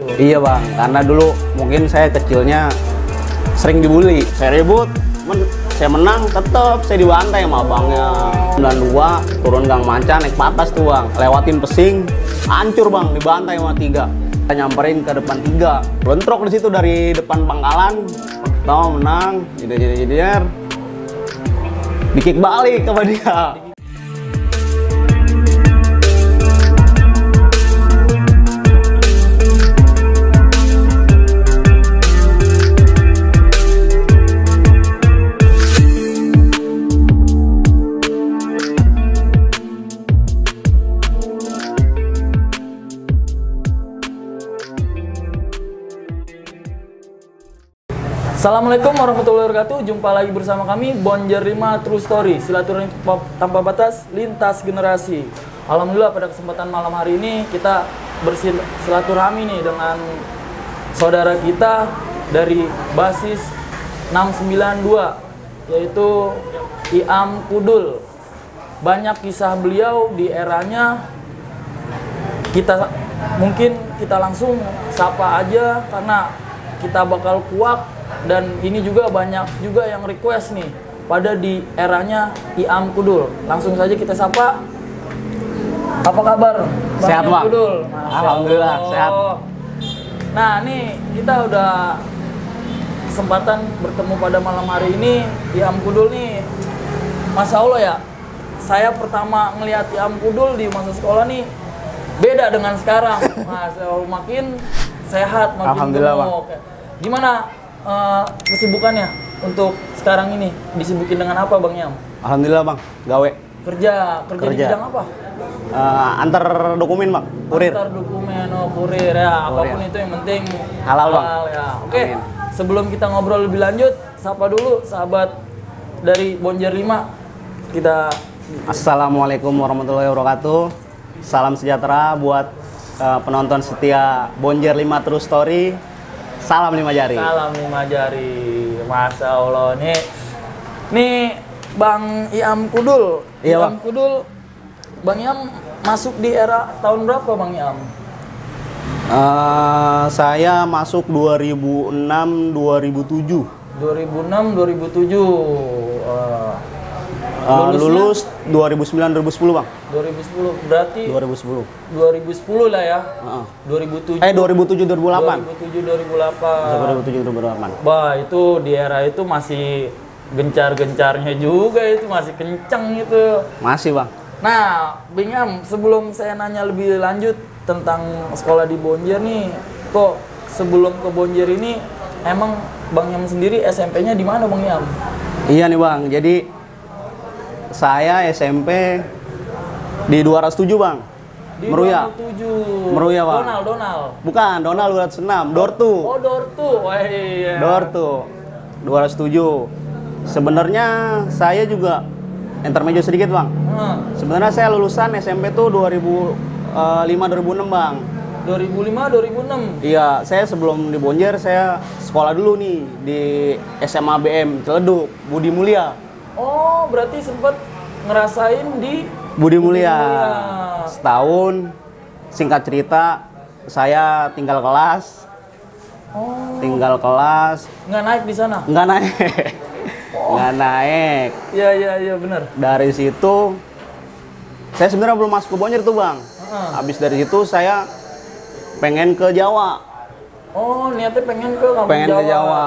Iya bang, karena dulu mungkin saya kecilnya sering dibully, saya ribut, saya menang, tetap saya dibantai sama abangnya. 92 turun gang Manca naik patas tuh bang, lewatin pesing, hancur bang, dibantai sama 3. Kita nyamperin ke depan 3, bentrok di situ dari depan pangkalan, tau menang, jadi di-kick balik sama dia. Assalamualaikum warahmatullahi wabarakatuh. Jumpa lagi bersama kami Bonjer 5 True Story, silaturahmi tanpa batas lintas generasi. Alhamdulillah pada kesempatan malam hari ini kita bersilaturahmi nih dengan saudara kita dari basis 692 yaitu Iam Kudul. Banyak kisah beliau di eranya. Mungkin kita langsung sapa aja karena kita bakal kuak. Dan ini juga banyak juga yang request nih pada di eranya Iam Kudul. Langsung saja kita sapa. Apa kabar Bang Sehat Iam bang. Kudul? Alhamdulillah sehat. Nah nih kita udah kesempatan bertemu pada malam hari ini. Iam Kudul nih, Masya Allah ya, saya pertama ngelihat Iam Kudul di masa sekolah nih beda dengan sekarang. Masya Allah, makin sehat, makin Alhamdulillah, gemuk. Gimana kesibukannya untuk sekarang ini? Disibukin dengan apa Bang Iam? Alhamdulillah bang, gawe. Kerja di bidang apa? Antar dokumen bang, kurir. Antar dokumen, kurir ya. Apapun itu yang penting Halal, Bang. ya. Oke, Amin. sebelum kita ngobrol lebih lanjut, sapa dulu sahabat dari Bonjer 5. Kita Assalamualaikum warahmatullahi wabarakatuh. Salam sejahtera buat penonton setia Bonjer 5 True Story. Salam 5 jari. Salam 5 jari. Masya Allah nih Bang Iam Kudul. Iya, Iam Bang. Kudul. Bang Iam masuk di era tahun berapa Bang Iam? Saya masuk 2006-2007. 2006-2007. Lulus 2009-2010 bang. 2010 berarti 2010. 2010 lah ya. 2007. 2007-2008. 2007-2008. 2007-2008. Bah, itu di era itu masih gencar-gencarnya juga, itu masih kenceng itu. Masih bang. Nah, Bang Iam, sebelum saya nanya lebih lanjut tentang sekolah di Bonjer nih, kok sebelum ke Bonjer ini emang Bang Iam sendiri SMP-nya di mana Bang Iam? Iya nih bang, jadi saya SMP di 207 bang. Di Meruya. 207. Meruya, Bang. Donald. Bukan, Donald 206, Door Oh, Door 2. Wah, iya. Door 207. Sebenarnya saya juga intermezzo sedikit bang. Sebenarnya saya lulusan SMP tuh 2005-2006 bang. 2005-2006. Iya, saya sebelum di Bonjer saya sekolah dulu nih di SMA BM Ciledug, Budi Mulia. Oh, berarti sempat ngerasain di Budi Mulia. Setahun, singkat cerita, saya tinggal kelas. Oh. Tinggal kelas. Nggak naik di sana? Nggak naik. Nggak naik. Iya, benar. Dari situ, saya sebenarnya belum masuk ke Bonjer tuh bang. Habis dari situ saya pengen ke Jawa. Oh, niatnya pengen ke kampung Pengen Jawa. ke Jawa.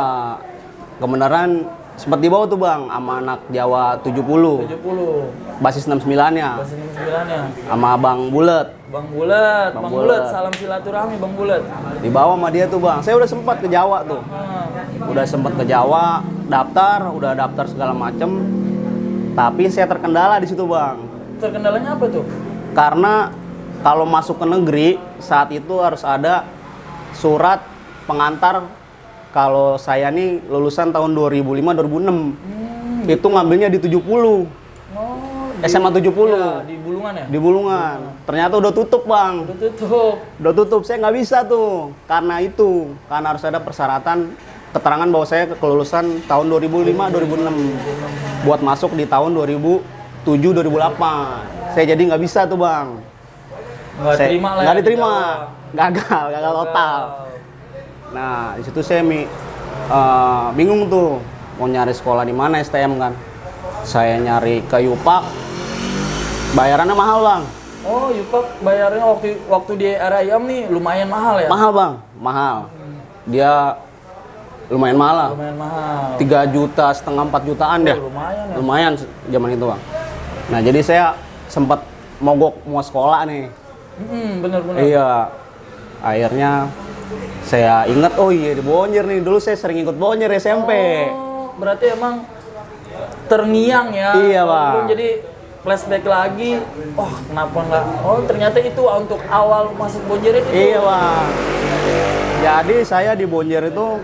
Kebenaran sempat dibawa tuh bang sama anak Jawa 70. 70. Basis 69-nya. Basis 69-nya. Sama Bang Bulet. Bang Bulet, salam silaturahmi Bang Bulet. Dibawa sama dia tuh bang. Saya udah sempat ke Jawa tuh. Udah sempat ke Jawa, udah daftar segala macem. Tapi saya terkendala di situ bang. Terkendalanya apa tuh? Karena kalau masuk ke negeri saat itu harus ada surat pengantar. Kalau saya nih lulusan tahun 2005-2006. Itu ngambilnya di 70. SMA 70. Ya, di Bulungan ya? Di Bulungan. Ternyata udah tutup bang. Udah tutup. Saya nggak bisa tuh. Karena harus ada persyaratan keterangan bahwa saya kelulusan tahun 2005-2006. Buat masuk di tahun 2007-2008. Saya jadi nggak bisa tuh bang. Nggak terima lah. Nggak ya, diterima, di gagal total. Nah di situ saya bingung tuh mau nyari sekolah di mana STM kan. Saya nyari ke Yupak, bayarannya mahal bang. Oh, Yupak bayarnya waktu di era IAM nih lumayan mahal ya? Mahal bang, mahal. Dia lumayan mahal lah. Lumayan mahal. 3 juta setengah 4 jutaan deh. Lumayan ya? Lumayan zaman itu bang. Nah jadi saya sempat mogok mau sekolah nih. Bener-bener. Iya. Akhirnya saya ingat, oh iya di Bonjer nih. Dulu saya sering ikut Bonjer SMP. Oh, berarti emang terngiang ya? Iya bang. Jadi flashback lagi, oh kenapa nggak? Oh ternyata itu untuk awal masuk Bonjer itu. Iya bang. Jadi saya di Bonjer itu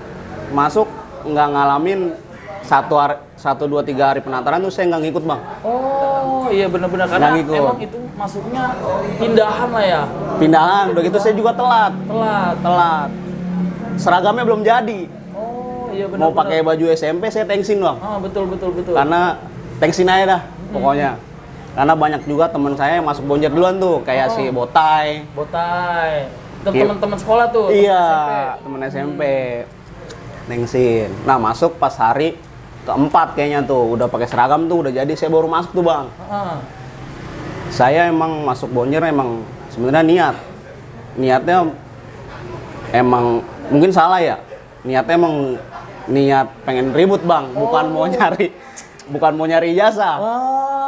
masuk nggak ngalamin 1, 2, 3 hari penataran tuh saya nggak ngikut bang. Oh iya benar-benar karena emang itu masuknya pindahan lah ya. Pindahan, udah gitu saya juga telat. Telat. Seragamnya belum jadi. Oh iya benar. Mau pakai baju SMP saya thanksin bang. Ah betul. Karena thanksin aja dah pokoknya. Karena banyak juga teman saya yang masuk Bonjer duluan tuh, kayak si Botai. Teman-teman sekolah tuh. Iya, teman SMP. Thanksin. Nah masuk pas hari keempat kayaknya tuh, udah pakai seragam tuh, udah jadi saya baru masuk tuh bang. Saya emang masuk Bonjer emang sebenarnya niatnya emang mungkin salah ya. Niatnya emang niat pengen ribut bang, bukan mau nyari ijazah.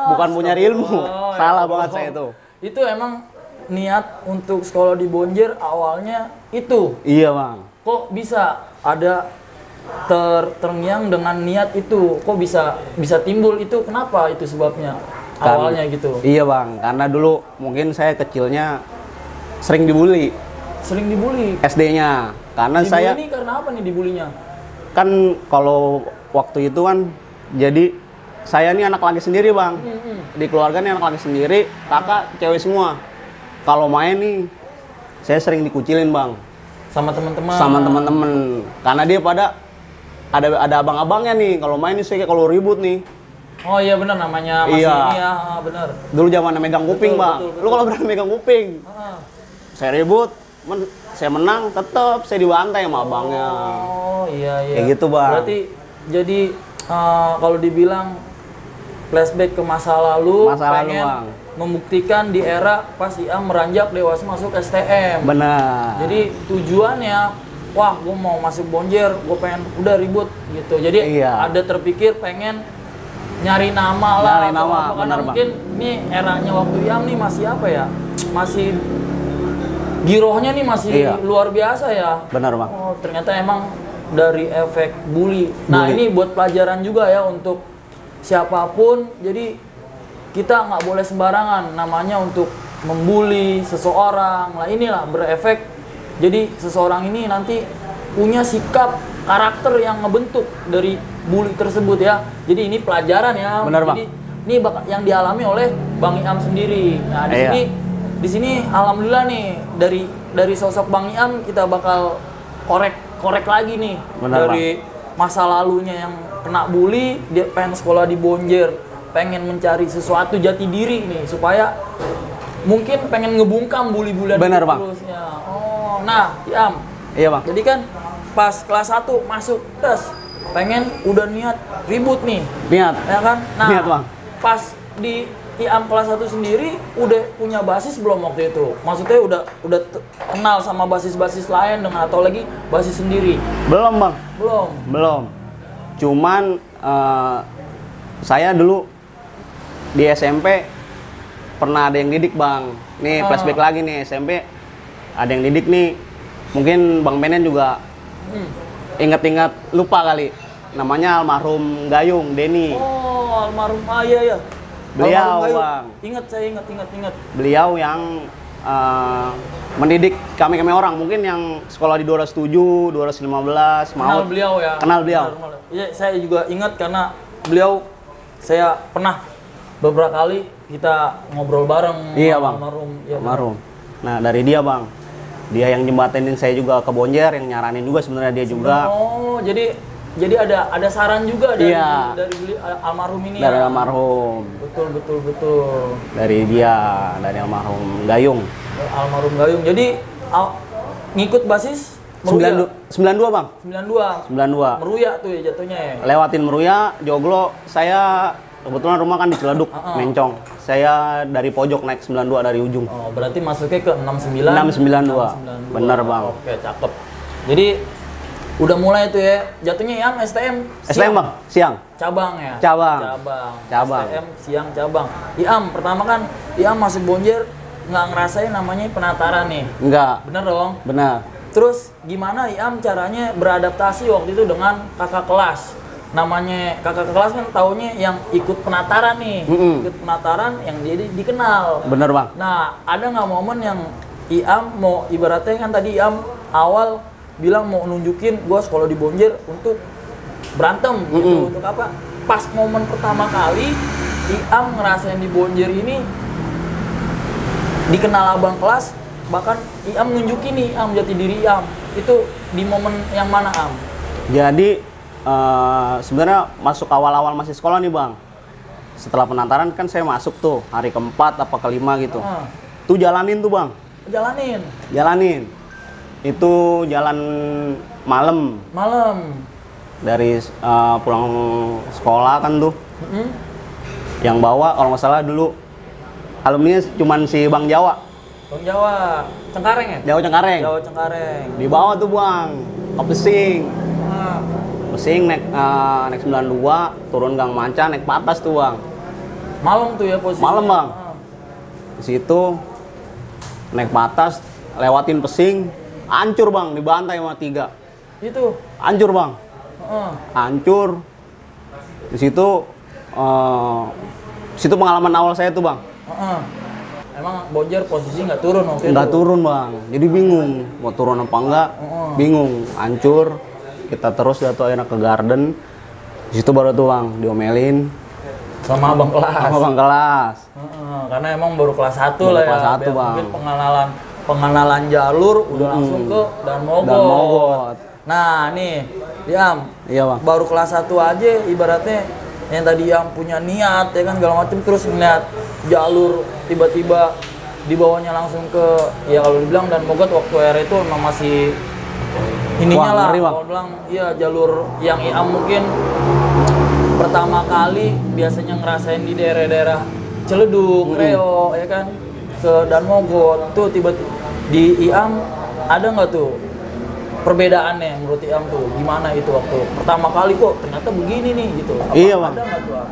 Bukan mau nyari ilmu. Salah banget saya itu. Itu emang niat untuk sekolah di Bonjer awalnya itu. Iya bang. Kok bisa ada terngiang dengan niat itu? Kok bisa timbul itu? Kenapa itu sebabnya? Awalnya gitu. Iya bang, karena dulu mungkin saya kecilnya sering dibully. Sering dibully? SD-nya. Karena dibully ini karena apa nih dibulinya? Kan kalau waktu itu kan jadi saya ini anak laki sendiri bang. Di keluarga nih anak laki sendiri, kakak cewek semua. Kalau main nih saya sering dikucilin bang. Sama teman-teman? Sama teman-teman. Karena dia pada ada abang-abangnya nih. Kalau main nih saya kalau ribut nih. Oh iya benar namanya masih ini ya, benar. Dulu zamannya megang kuping bang. Lu kalau berani megang kuping. Saya ribut, saya menang, tetap saya dibantai sama abangnya. Oh iya. Kayak gitu bang. Berarti jadi kalau dibilang flashback ke masa lalu, pengen bang. Membuktikan di era pas IAM meranjak dewasa masuk STM. Benar. Jadi tujuannya, wah gue mau masuk Bonjer, gue pengen udah ribut gitu. Jadi ada terpikir pengen nyari nama lah. Nyari nama, karena mungkin ini eranya waktu IAM nih masih apa ya? Masih girohnya nih masih luar biasa ya. Benar bang. Oh ternyata emang dari efek bully. Nah ini buat pelajaran juga ya untuk siapapun. Jadi kita nggak boleh sembarangan namanya untuk membuli seseorang. Lah inilah berefek. Jadi seseorang ini nanti punya sikap karakter yang ngebentuk dari bully tersebut ya. Jadi ini pelajaran ya. Benar, Jadi ini yang dialami oleh Bang Iam sendiri. Nah di sini alhamdulillah nih dari sosok Bang Iam kita bakal korek lagi nih. Benar, dari masa lalunya yang kena bully, dia pengen sekolah di Bonjer, pengen mencari sesuatu jati diri nih supaya mungkin pengen ngebungkam bully-bulian terusnya. Oh, nah, Iam. Iya, Bang. Jadi kan pas kelas 1 masuk tes, pengen udah niat ribut nih. Niat. Ya kan? Nah, niat, Bang. Pas di IAM kelas 1 sendiri udah punya basis belum waktu itu? Maksudnya udah kenal sama basis-basis lain dengan atau lagi basis sendiri? Belum, Bang. Belum. Cuman saya dulu di SMP pernah ada yang didik, Bang. Nih flashback lagi nih, SMP ada yang didik nih. Mungkin Bang Benen juga ingat-ingat lupa kali. Namanya almarhum Gayung, Denny. Oh, almarhum iya. Beliau, Bang. Saya ingat. Beliau yang mendidik kami orang. Mungkin yang sekolah di 207, 215, Kenal beliau ya? Kenal beliau. Iya, saya juga ingat karena beliau, saya pernah beberapa kali kita ngobrol bareng. Iya, Bang. Almarhum. Nah, dari dia, Bang. Dia yang jembatenin saya juga ke Bonjer, yang nyaranin juga sebenarnya dia juga. Oh, jadi ada saran juga dari almarhum ini. Dari almarhum. Betul. Dari dia, dari almarhum Gayung. Almarhum Gayung. Jadi ngikut basis Meruya. 92 bang. 92. 92. Meruya tuh ya jatuhnya ya. Lewatin Meruya, Joglo. Saya kebetulan rumah kan di Ciledug, Mencong. Saya dari pojok naik 92 dari ujung. Oh, berarti masuknya ke 69. 692. Bener bang. Oke, cakep. Jadi udah mulai tuh ya. Jatuhnya IAM STM. STM bang, siang. Cabang ya. Cabang. Cabang. STM siang cabang. IAM pertama kan IAM masuk Bonjer nggak ngerasain namanya penataran nih. Enggak. Bener dong? Benar. Terus gimana IAM caranya beradaptasi waktu itu dengan kakak kelas? Namanya kakak kelas kan taunya yang ikut penataran nih. Ikut penataran yang jadi dikenal. Bener bang. Nah, ada nggak momen yang IAM mau ibaratnya kan tadi IAM awal bilang mau nunjukin gue sekolah di Bonjer untuk berantem gitu, untuk apa? Pas momen pertama kali IAM ngerasain di Bonjer ini dikenal abang kelas, bahkan IAM nunjukin nih IAM jati diri IAM itu di momen yang mana Am? Jadi sebenarnya masuk awal-awal masih sekolah nih bang. Setelah penataran kan saya masuk tuh hari keempat apa kelima gitu. Tuh jalanin tuh bang. Jalanin. Itu jalan malam. Dari pulang sekolah kan tuh. Yang bawa kalau nggak salah dulu alumni cuman si Bang Jawa. Bang Jawa, Cengkareng ya? Jawa Cengkareng. Dibawa tuh bang, ke Pesing. Pesing naik 92, turun Gang Manca, naik Patas tuh bang. Malam tuh ya posisinya? Malam bang. Di situ naik Patas, lewatin Pesing, hancur bang, dibantai sama 3. Itu? Hancur bang. Hancur. Di situ pengalaman awal saya tuh bang. Emang Bonjer posisi nggak turun waktu itu? Nggak turun bang, jadi bingung mau turun apa enggak, bingung, hancur. Kita terus jatuh akhirnya ke Garden. Di situ baru tuh bang diomelin sama abang kelas. Sama abang kelas. Karena emang baru kelas 1 lah ya. Kelas 1 bang. Mungkin pengenalan jalur udah langsung ke Dan Mogot. Nah nih, Yam. Iya bang. Baru kelas 1 aja ibaratnya yang tadi yang punya niat ya kan segala macam, terus ngeliat jalur tiba-tiba dibawanya langsung ke ya kalau dibilang Dan Mogot waktu era itu emang masih ininya lah, kalau bilang iya jalur yang IAM mungkin pertama kali biasanya ngerasain di daerah-daerah Ciledug, Kreo ya kan, ke Dan Mogot tuh tiba-tiba di IAM ada nggak tuh perbedaannya menurut IAM tuh gimana itu waktu pertama kali kok ternyata begini nih gitu? Iya bang. Ada nggak tuh?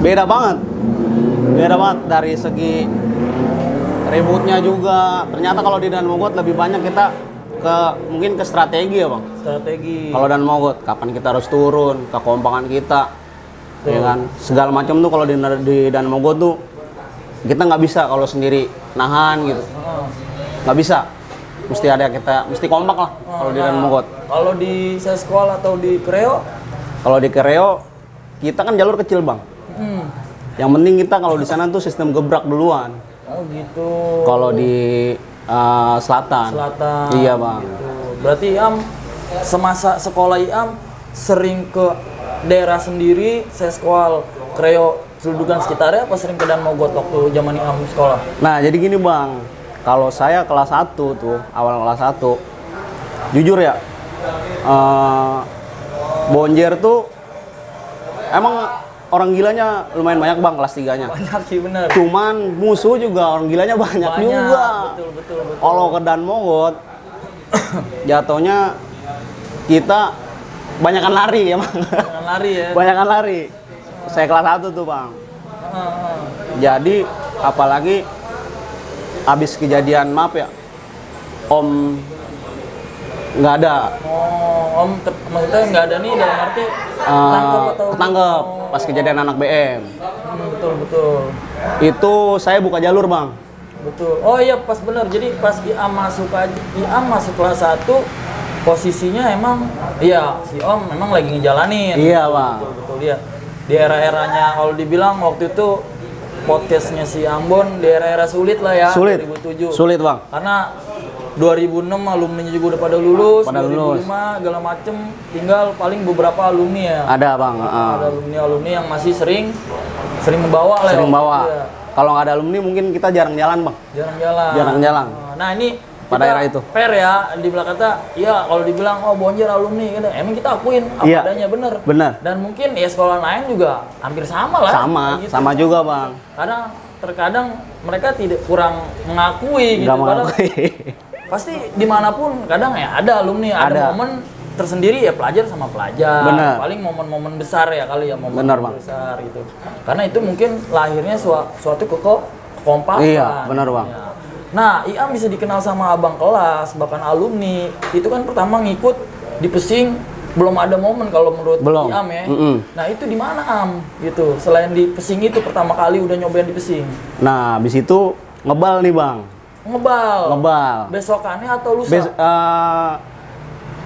Beda banget dari segi ributnya juga. Ternyata kalau di Dan Mogot lebih banyak kita mungkin ke strategi ya bang. Kalau Dan Mogot kapan kita harus turun, kekompangan kita, ya kan. Segala macam tuh kalau di Dan Mogot tuh kita nggak bisa kalau sendiri nahan gitu, nggak bisa. Mesti ada mesti kompak lah kalau di Dan Mogot. Kalau di Seskol atau di Kreo? Kalau di Kreo kita kan jalur kecil bang. Yang penting kita kalau di sana tuh sistem gebrak duluan. Oh gitu. Kalau di selatan. Iya bang. Gitu. Berarti IAM semasa sekolah IAM sering ke daerah sendiri, Seskol, Kreo, Ciledugan sekitarnya, apa sering ke Dan Mogot waktu zaman IAM sekolah? Nah jadi gini bang, kalau saya kelas 1 tuh, awal kelas 1, jujur ya, Bonjer tuh emang orang gilanya lumayan banyak bang kelas 3-nya. Banyak sih bener. Cuman musuh juga orang gilanya banyak juga. Betul. Kalau ke Dan Mogot, jatuhnya kita banyakan lari ya bang. Banyakan lari. Saya kelas 1 tuh bang. Jadi apalagi habis kejadian maaf ya, Om nggak ada. Om maksudnya nggak ada nih dalam arti ketangkep pas kejadian anak BM. Betul. Itu saya buka jalur bang. Betul. Oh iya pas bener. Jadi pas IAM masuk kelas 1 posisinya emang iya si Om memang lagi ngejalanin. Iya bang. Betul dia. Di era-eranya kalau dibilang waktu itu podcastnya si Ambon di era-era sulit lah ya. 2007. Sulit bang. Karena 2006 alumninya juga udah pada lulus. 2005 segala macem, tinggal paling beberapa alumni ya. Ada bang. Ada alumni yang masih sering membawa lah. Sering bawa. Ya. Kalau nggak ada alumni mungkin kita jarang jalan bang. Jarang jalan. Jarang jalan. Nah ini Pada kita era itu. fair ya, di belakang kata, ya kalau dibilang oh Bonjer alumni gitu, emang kita akuin apa Iya. adanya bener. Bener. Dan mungkin ya sekolah lain juga hampir sama lah. Sama, kayak gitu. sama juga bang. Kadang terkadang mereka tidak kurang mengakui gitu. Nggak Padahal mengakui. pasti dimanapun kadang ya ada alumni, ada Ada. momen tersendiri ya pelajar sama pelajar. Bener. Paling momen-momen besar ya kali ya momen Bener, Bang. besar gitu. Karena itu mungkin lahirnya suatu kekompakan. Iya, bener, Bang. Ya. Nah, Iam bisa dikenal sama abang kelas, bahkan alumni. Itu kan pertama ngikut di Pesing, belum ada momen kalau menurut Belum. Iam ya. Mm-mm. Nah, itu di mana Am? Gitu. Selain di Pesing itu pertama kali udah nyobain di Pesing. Nah, habis itu ngebal nih bang. Ngebal. Ngebal. Besokannya atau lusa?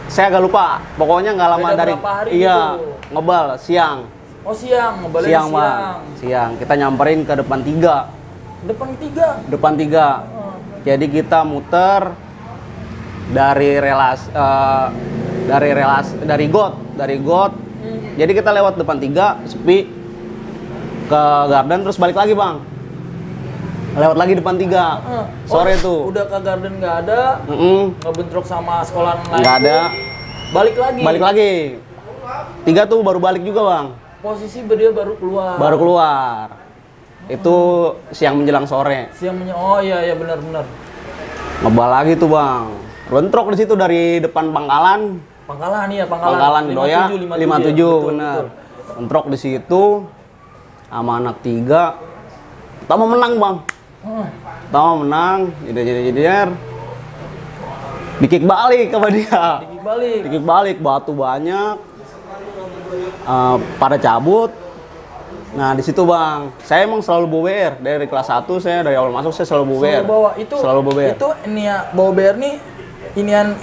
Saya agak lupa. Pokoknya nggak lama Beda dari. berapa hari Iya, gitu? ngebal siang. Oh siang, ngebalnya Siang siang. bang. Siang. Kita nyamperin ke depan 3. Depan 3. Depan 3. Jadi kita muter dari dari got. Jadi kita lewat depan 3 sepi ke garden terus balik lagi bang. Lewat lagi depan 3 sore tuh. Udah ke garden nggak ada, ngebentrok sama sekolah lain. Nggak ada. Balik lagi. Balik lagi. 3 tuh baru balik juga bang. Posisi dia baru keluar. Baru keluar. Itu siang menjelang sore. Oh iya benar-benar. Ngebal lagi tuh bang. Bentrok di situ dari depan pangkalan. Pangkalan iya, Pangkalan Doya 57 betul, bener. betul. Bentrok di situ sama anak 3. Pertama menang bang. Pertama menang. Jadi dikik balik sama dia. Dikik balik batu banyak. Pada cabut. Nah di situ bang, saya emang selalu bawa BR dari kelas 1 saya dari awal masuk saya selalu bawa BR. Selalu bawa BR. Itu ini ya bawa BR nih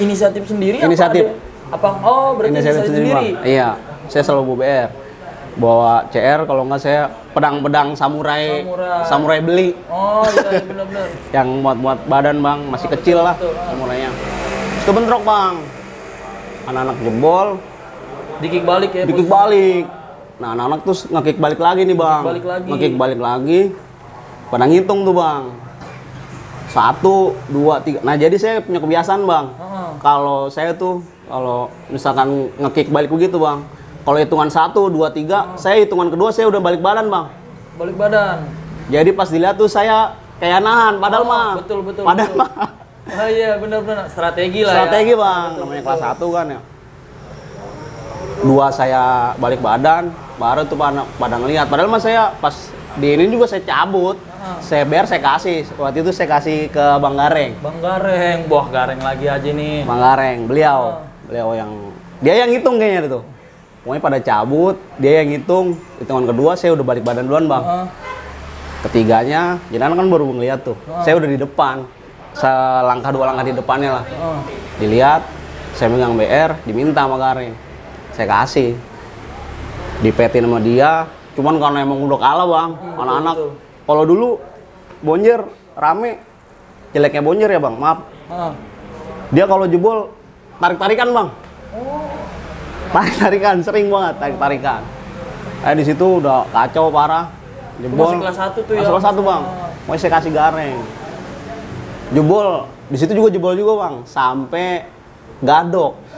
inisiatif sendiri Inisiatif. Berarti inisiatif sendiri. Bang. Iya, saya selalu bawa BR. Bawa CR kalau nggak saya pedang samurai beli. Oh iya benar-benar. Yang muat-muat badan bang, masih kecil lah samurainya. Itu bentrok bang. Anak-anak jebol. Dikik balik ya. Dikik balik. Nah, anak-anak tuh nge-kick balik lagi nih bang. Nge-kick balik lagi. Pada ngitung tuh bang. 1, 2, 3. Nah jadi saya punya kebiasaan bang. Kalau saya tuh kalau misalkan nge-kick balik begitu bang. Kalau hitungan 1, 2, 3. Saya hitungan kedua saya udah balik badan bang. Balik badan. Jadi pas dilihat tuh saya kayak nahan. Padahal mah. Betul. Padahal mah. Oh iya benar-benar. Strategi lah Strategi ya. bang. Namanya kelas 1 kan ya. 2 saya balik badan, baru tuh pada ngelihat. Padahal mas saya pas di ini juga saya cabut, saya BR saya kasih. Waktu itu saya kasih ke Bang Gareng. Bang Gareng, buah Gareng lagi aja nih. Bang Gareng, beliau yang dia yang ngitung kayaknya itu. Pokoknya pada cabut, dia yang ngitung. Hitungan kedua saya udah balik badan duluan bang. Ketiganya, Jinan kan baru ngeliat tuh. Saya udah di depan, selangkah 2 langkah di depannya lah. Dilihat, saya megang BR, diminta sama Gareng. Saya kasih, dipetin sama dia. Cuman karena emang udah kalah bang, anak-anak. Kalau dulu Bonjer rame, jeleknya Bonjer ya bang, maaf. Dia kalau jebol tarik-tarikan bang. Tarik-tarikan, sering banget tarik-tarikan. Di situ udah kacau parah. Jebol. Masih kelas 1 tuh ya. Kelas 1 bang. Mau saya kasih Gareng. Jebol, di situ juga jebol juga bang, sampai gadok.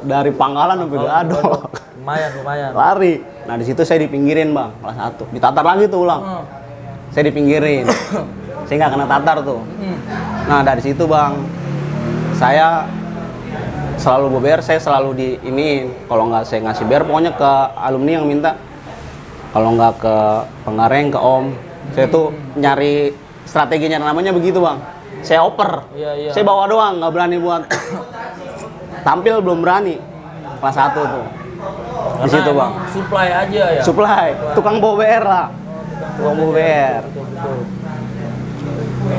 Dari pangkalan sampai gadok. Lumayan. Lari. Nah di situ saya dipinggirin bang, kelas 1. Ditatar lagi tuh ulang. Saya dipinggirin. Saya nggak kena tatar tuh. Nah dari situ bang, saya selalu BR, saya selalu di ini. Kalau nggak saya ngasih BR, pokoknya ke alumni yang minta. Kalau nggak ke Penggareng, ke Om. Saya tuh nyari strateginya, namanya begitu bang. Saya oper. Saya bawa doang, nggak berani buat tampil, belum berani. Kelas 1 tuh. Di situ bang. Supply aja ya. Supply. Tukang bawa BR lah. Tukang bawa BR.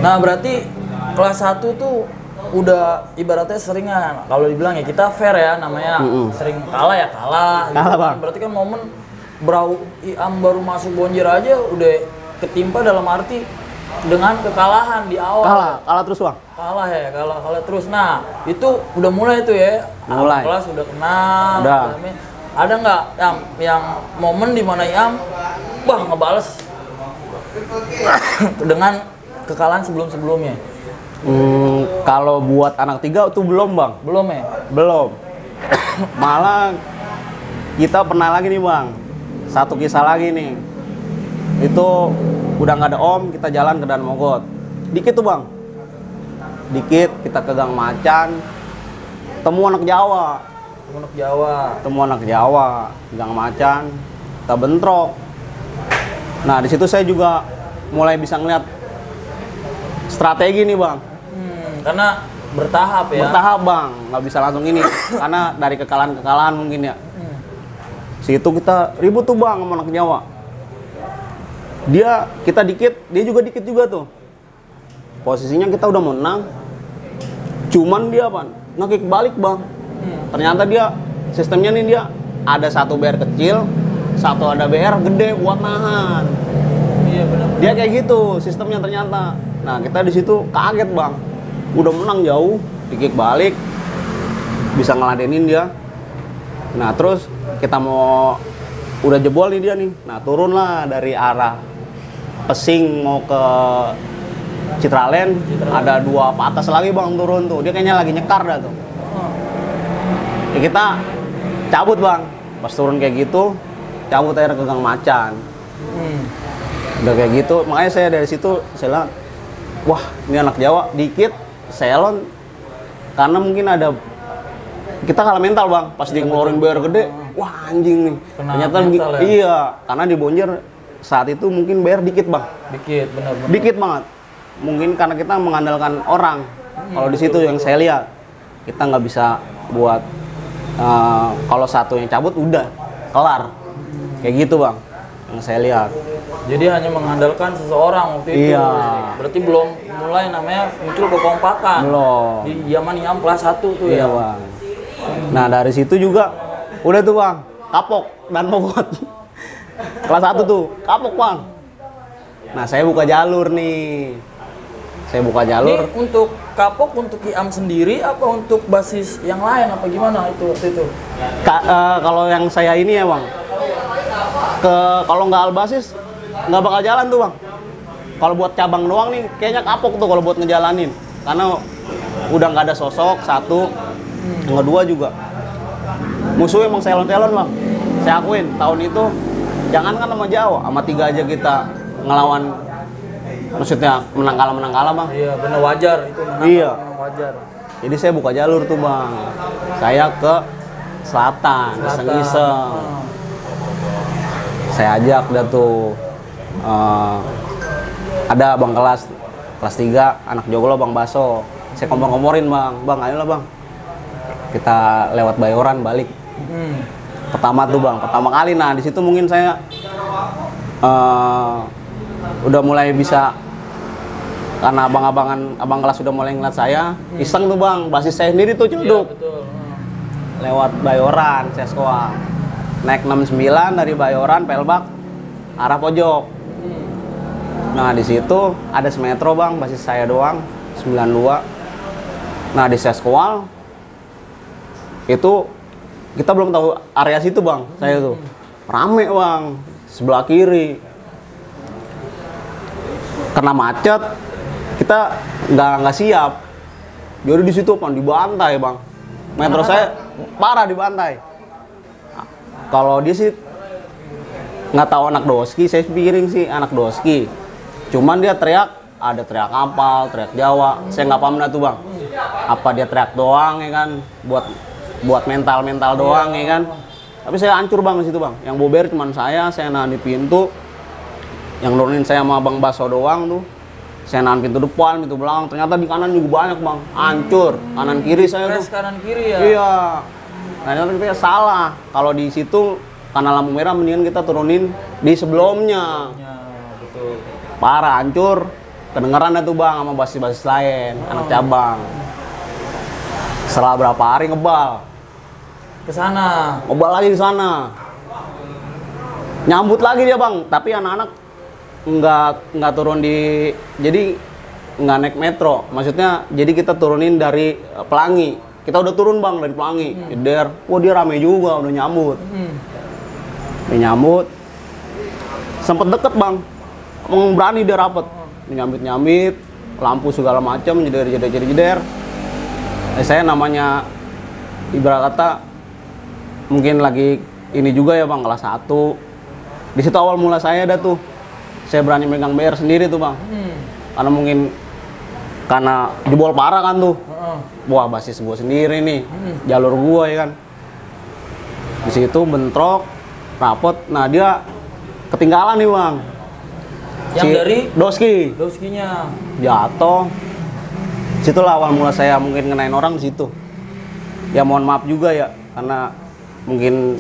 Nah berarti kelas 1 tuh udah ibaratnya seringan. Kalau dibilang ya kita fair ya namanya. Sering kalah ya kalah. Kalah bang. Berarti kan momen Iam baru masuk Bonjer aja udah ketimpa dalam arti dengan kekalahan di awal. Kalah terus bang. Kalah terus. Nah, itu udah mulai tuh ya. Mulai. Kelas udah kenal. Udah. Ada nggak yang momen di mana Iam ngebales dengan kekalahan sebelum-sebelumnya? Kalau buat anak 3 tuh belum bang. Belum ya? Belum. Malah kita pernah lagi nih bang, satu kisah lagi nih. Itu udah nggak ada om, kita jalan ke Dan Mogot. Dikit tuh bang, dikit kita ke Gang Macan, temu anak Jawa. Temu anak Jawa, Gang Macan, kita bentrok. Nah di situ saya juga mulai bisa ngeliat strategi nih bang. Karena bertahap ya? Bertahap bang, nggak bisa langsung ini. Karena dari kekalahan mungkin ya. Situ kita ribut tuh bang sama anak Jawa. Kita dikit, dia juga dikit juga tuh. Posisinya kita udah menang. Cuman dia apa? Nge-kick balik bang. Ternyata dia sistemnya nih dia ada satu BR kecil, satu ada BR gede buat nahan. Iya benar. Dia kayak gitu sistemnya ternyata. Nah kita di situ kaget bang. Udah menang jauh, di-kick balik, bisa ngeladenin dia. Nah terus kita udah jebol nih dia nih. Nah turunlah dari arah Pesing mau ke Citraland. Ada 2 patas lagi bang turun tuh. Dia kayaknya lagi nyekar dah tuh. Ya kita cabut bang. Pas turun kayak gitu, cabut air ke Gang Macan. Udah kayak gitu, makanya saya dari situ saya lihat, wah ini anak Jawa dikit. Selon karena mungkin ada kita kalah mental bang pas dia ngeluarin BR gede, wah anjing nih. Ternyata mental, ya? Iya, karena di Bonjer saat itu mungkin BR dikit bang. Benar. Dikit banget. Mungkin karena kita mengandalkan orang. Kalau di situ yang saya lihat, kita nggak bisa buat kalau satu yang cabut udah kelar. Kayak gitu bang, yang saya lihat. Jadi hanya mengandalkan seseorang waktu itu. Iya. Berarti belum mulai namanya muncul kekompakan. Belum. Di zaman IAM kelas 1 tuh Iya ya. bang. Nah dari situ juga udah tuh bang, kapok Dan Mogot. Kelas 1 tuh, kapok bang. Nah saya buka jalur nih. Ini untuk kapok untuk IAM sendiri apa untuk basis yang lain apa gimana itu waktu itu? Kalau yang saya ini ya bang, kalau nggak albasis nggak bakal jalan tuh bang. Kalau buat cabang doang nih kayaknya kapok tuh kalau buat ngejalanin, karena udah nggak ada sosok satu. Yang kedua juga musuhnya emang selon-selon bang. Saya akuin tahun itu jangan kan sama Jawa, sama 3 aja kita ngelawan, maksudnya menang kalah bang. Iya benar, wajar itu. Iya Wajar. Jadi saya buka jalur tuh bang, saya ke selatan. Iseng-iseng. Saya ajak dah tuh ada bang kelas 3 anak Joglo bang Baso. Saya kompor-komporin bang ayolah bang, kita lewat Bayoran balik. Pertama tuh bang, pertama kali. Nah di situ mungkin saya udah mulai bisa, karena abang kelas sudah mulai ngeliat saya. Iseng tuh bang, basis saya sendiri tuh ceduk. Iya, betul. Lewat Bayoran, saya sekolah. Naik 69 dari Bayoran, Pelbak, arah pojok. Nah di situ ada semetro bang, basis saya doang, 92. Nah di Seskual itu kita belum tahu area situ bang, saya tuh rame bang, sebelah kiri. Kena macet, kita nggak siap. Jadi di situ pan dibantai bang. Metro saya parah dibantai. Kalau dia sih nggak tahu anak Doski, saya pikirin sih anak Doski. Cuman dia teriak, ada teriak kapal, teriak Jawa. Saya nggak paham dah tuh bang. Apa dia teriak doang ya kan, buat mental doang ya kan. Tapi saya hancur bang di situ bang. Yang bober cuman saya nahan di pintu. Yang nurunin saya sama Bang Baso doang tuh. Saya nahan pintu depan, pintu belakang. Ternyata di kanan juga banyak bang, hancur. Kanan kiri saya tuh. Kanan kiri ya. Iya. Nah ternyata kita salah. Kalau di situ karena lampu merah, mendingan kita turunin di sebelumnya. Ya, betul. Parah, hancur. Kedengeran dah tuh bang sama basis-basis lain, anak cabang. Setelah berapa hari ngebal. Ke sana. Ngebal lagi di sana. Nyambut lagi dia bang, tapi anak-anak nggak turun di, jadi nggak naik metro. Maksudnya jadi kita turunin dari Pelangi. Kita udah turun bang dari Pelangi. Jeder, wah dia rame juga, udah nyambut. Udah nyambut. Sempet deket bang. Emang berani dia rapet, nyambit-nyambit, lampu segala macam, jeder. Saya namanya ibarat kata mungkin lagi ini juga ya bang, kelas 1. Di situ awal mula saya ada tuh, saya berani megang BR sendiri tuh bang. Karena mungkin karena jebol parah kan tuh. Wah basis gua sendiri nih, jalur gua ya kan. Di situ bentrok, rapet, nah dia ketinggalan nih bang. Yang dari Doskinya jatuh. Situlah awal mula saya mungkin ngenain orang di situ. Ya mohon maaf juga ya karena mungkin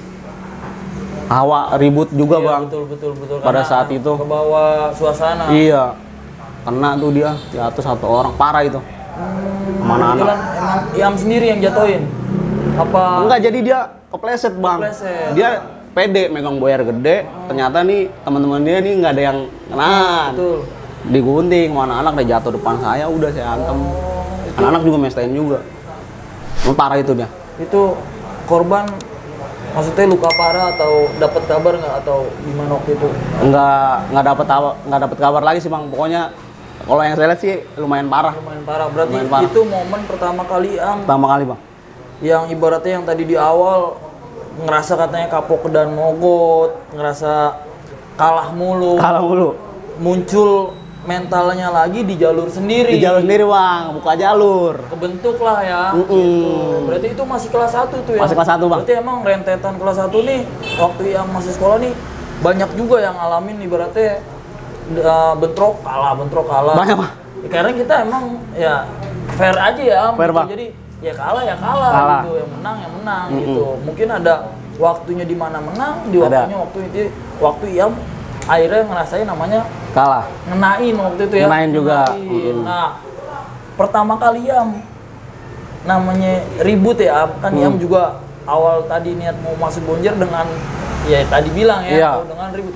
hawa ribut juga iya, bang. Betul. Pada saat itu ke bawah suasana. Iya. Kena tuh dia jatuh 1 orang parah itu. Mana anak? Emang Iam sendiri yang jatuhin? Apa? Enggak, jadi dia kepleset bang. Dia pede megang boyer gede, ternyata nih teman-teman dia nih nggak ada yang kena. Betul. Digunting, mana anak dia jatuh depan saya, udah saya antem. Anak-anak juga mestain juga. Parah itu dia. Itu korban maksudnya luka parah atau dapat kabar nggak atau gimana waktu itu? Nggak dapat kabar lagi sih bang. Pokoknya kalau yang saya lihat sih lumayan parah. Lumayan parah. Berarti lumayan parah. Itu momen pertama kali Pertama kali bang. Yang ibaratnya yang tadi di awal ngerasa katanya kapok dan mogot, ngerasa kalah mulu. Muncul mentalnya lagi di jalur sendiri. Di jalur sendiri bang, buka jalur. Kebentuk lah ya. Gitu. Berarti itu masih kelas 1 tuh ya? Masih kelas 1 bang. Berarti emang rentetan kelas 1 nih, waktu yang masih sekolah nih, banyak juga yang ngalamin ibaratnya bentrok kalah. Banyak bang. Ya, karena kita emang ya fair aja ya. Fair bang. Jadi ya kalah gitu, yang menang gitu. Mungkin ada waktunya di mana menang, di waktunya waktu Iam akhirnya ngerasain namanya kalah. Ngenain waktu itu ya. Ngenain juga. Nah, pertama kali Iam namanya ribut ya, kan Iam juga awal tadi niat mau masuk Bonjer dengan ya tadi bilang ya, dengan ribut.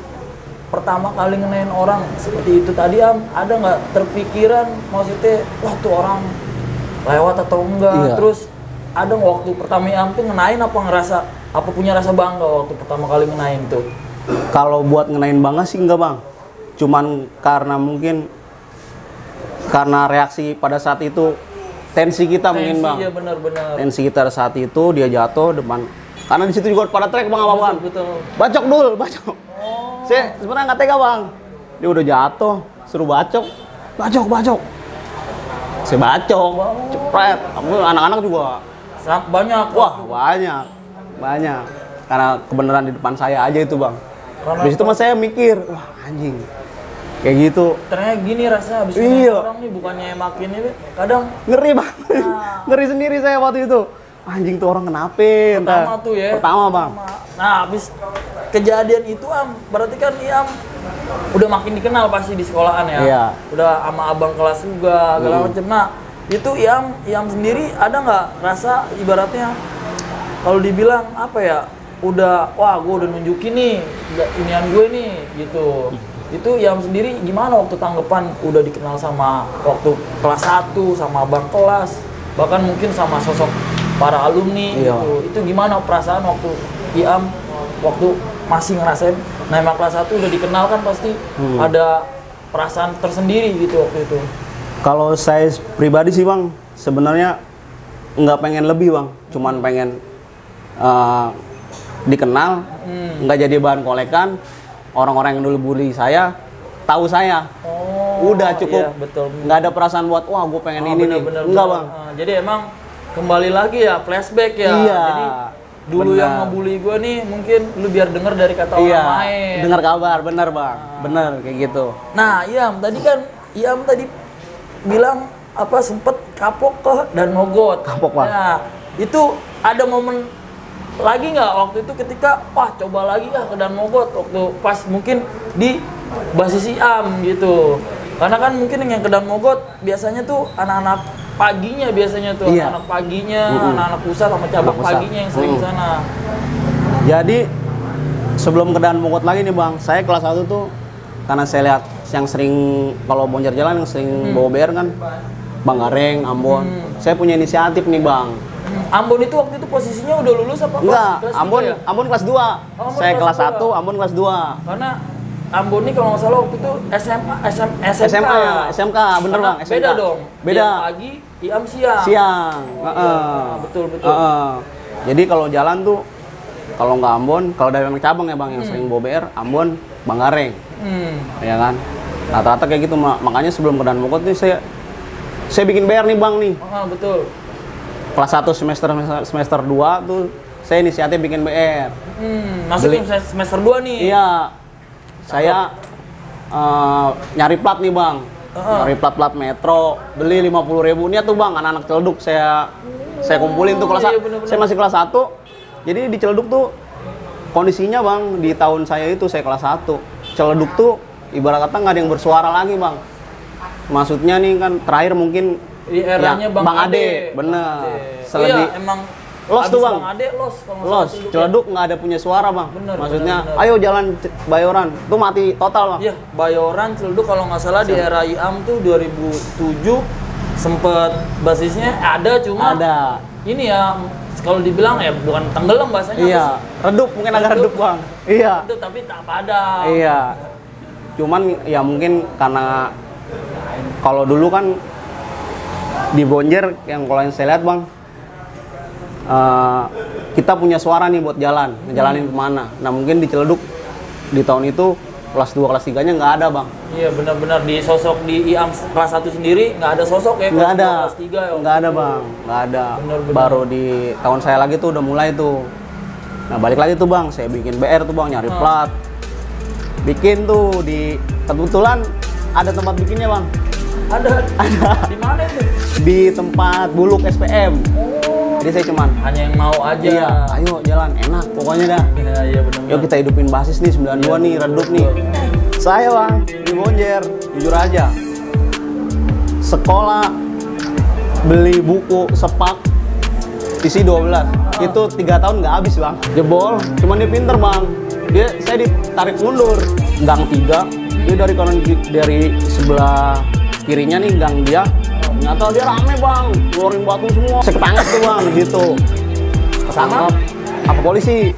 Pertama kali ngenain orang seperti itu tadi Iam, ada nggak terpikiran maksudnya wah tuh orang lewat atau enggak? Iya. Terus ada nggak waktu pertama Iam tuh ngenain apa punya rasa bangga waktu pertama kali ngenain tuh? Kalau buat ngenain bangga sih enggak bang, cuman karena mungkin karena reaksi pada saat itu tensi kita mungkin bang. Iya benar-benar. Tensi kita saat itu dia jatuh depan, karena di situ juga pada trek bang apa-apaan. Betul. Bacok. Saya sebenarnya nggak tega bang, dia udah jatuh, suruh bacok. Saya bacok, cepret. Anak-anak juga banyak. Wah banyak. Karena kebenaran di depan saya aja itu bang. Di situ mas saya mikir, wah anjing, kayak gitu. Ternyata gini rasanya abis orang nih bukannya makin ini, kadang ngeri bang. Ngeri sendiri saya waktu itu. Anjing tuh orang kenapa? Pertama tuh ya. Pertama bang. Nah abis kejadian itu berarti kan Iam udah makin dikenal pasti di sekolahan ya. Iya. Udah sama abang kelas juga segala macam. Nah itu Iam sendiri ada nggak rasa ibaratnya kalau dibilang apa ya? Udah, wah gue udah nunjukin nih inian gue nih gitu. Itu Iam sendiri gimana waktu tanggapan udah dikenal sama waktu kelas 1 sama abang kelas, bahkan mungkin sama sosok para alumni gitu. Itu gimana perasaan waktu Iam waktu masih ngerasain nama kelas 1 udah dikenal kan pasti ada perasaan tersendiri gitu waktu itu. Kalau saya pribadi sih bang, sebenarnya nggak pengen lebih bang, cuman pengen dikenal, nggak jadi bahan kolekan. Orang-orang yang dulu bully saya tahu saya. Udah cukup. Iya, betul. Nggak ada perasaan buat wah gue pengen ini nih. Enggak bang. Jadi emang kembali lagi ya flashback ya. Iya. Jadi dulu yang ngebully gue nih mungkin lu biar denger dari kata orang lain. Dengar kabar, bener bang. Bener kayak gitu. Nah Iam tadi bilang apa sempet kapok dan mogot. Kapok bang. Nah itu ada momen lagi nggak waktu itu ketika wah coba lagi ke dan mogot waktu pas mungkin di basis Iam gitu, karena kan mungkin yang ke dan mogot biasanya tuh anak-anak paginya anak-anak pusat sama cabang paginya yang sering sana. Jadi sebelum ke dan mogot lagi nih bang, saya kelas 1 tuh karena saya lihat yang sering kalau bonjer jalan yang sering bawa BR kan Bang Gareng, Ambon. Saya punya inisiatif nih bang. Ambon itu waktu itu posisinya udah lulus apa? Enggak, kelas Ambon ya? Ambon kelas 2. Saya kelas 1, Ambon kelas 2. Karena Ambon nih kalau nggak salah waktu itu SMK ya? SMK, bener Karena Bang, SMK. beda dong. Beda. Dia pagi, IAM siang. Siang. Iya, betul. Jadi kalau jalan tuh, kalau nggak Ambon, kalau dari anak cabang ya Bang, yang sering bawa BR, Ambon, Banggareng. Ya kan? Rata-rata kayak gitu, makanya sebelum ke Dan Mogot nih saya bikin BR nih Bang nih. Betul. Kelas 1 semester 2 tuh saya inisiatif bikin BR. Masuk semester 2 nih. Iya. Saya nyari plat nih Bang. Nyari plat metro, beli 50.000. Niat tuh Bang, anak-anak Ciledug saya kumpulin tuh kelas bener-bener. saya masih kelas 1. Jadi di Ciledug tuh kondisinya Bang, di tahun saya itu saya kelas 1. Ciledug tuh ibarat kata nggak ada yang bersuara lagi Bang. Maksudnya nih kan terakhir mungkin di eranya Bang Ade, bener. Iya, emang los tuh Bang. Bang Ade los kalau nggak Los, salah Ciledug nggak ada punya suara Bang. Bener, Maksudnya, bener. ayo jalan Bayoran, tuh mati total Bang. Iya, Bayoran Ciledug kalau nggak salah di era IAM tuh 2007 sempet basisnya ada, cuma Ada. ini ya kalau dibilang ya bukan tenggelam bahasanya. Iya, redup, mungkin agak redup Bang. Iya. Itu tapi tak padam. Iya. Cuman ya mungkin karena kalau dulu kan di Bonjer yang kalau yang saya lihat Bang, kita punya suara nih buat jalan, ngejalanin kemana. Nah mungkin di Ciledug di tahun itu kelas 2, kelas 3-nya nggak ada Bang. Iya benar-benar di sosok di IAM kelas 1 sendiri nggak ada sosok ya. Nggak ada, kelas 3 ya. nggak ada Bang, nggak ada. Bener-bener. Baru di tahun saya lagi tuh udah mulai tuh. Nah balik lagi tuh Bang, saya bikin BR tuh Bang, nyari plat. Bikin tuh kebetulan ada tempat bikinnya Bang. Ada. Di mana itu? Di tempat Buluk SPM. Jadi saya cuman Hanya yang mau aja. iya, ayo jalan enak pokoknya dah. Iya benar. Yuk kita hidupin basis nih 92 nih, redup nih. Saya Bang di Bonjer, jujur aja. Sekolah beli buku sepak isi 12. Itu 3 tahun nggak habis Bang. Jebol, cuman dia pinter Bang. Saya ditarik mundur gang 3. Dia dari sebelah kirinya nih gang dia. Ternyata dia rame Bang, ngeluarin batu semua. Saya ketangkep tuh Bang, gitu. Ketangkep. Apa polisi?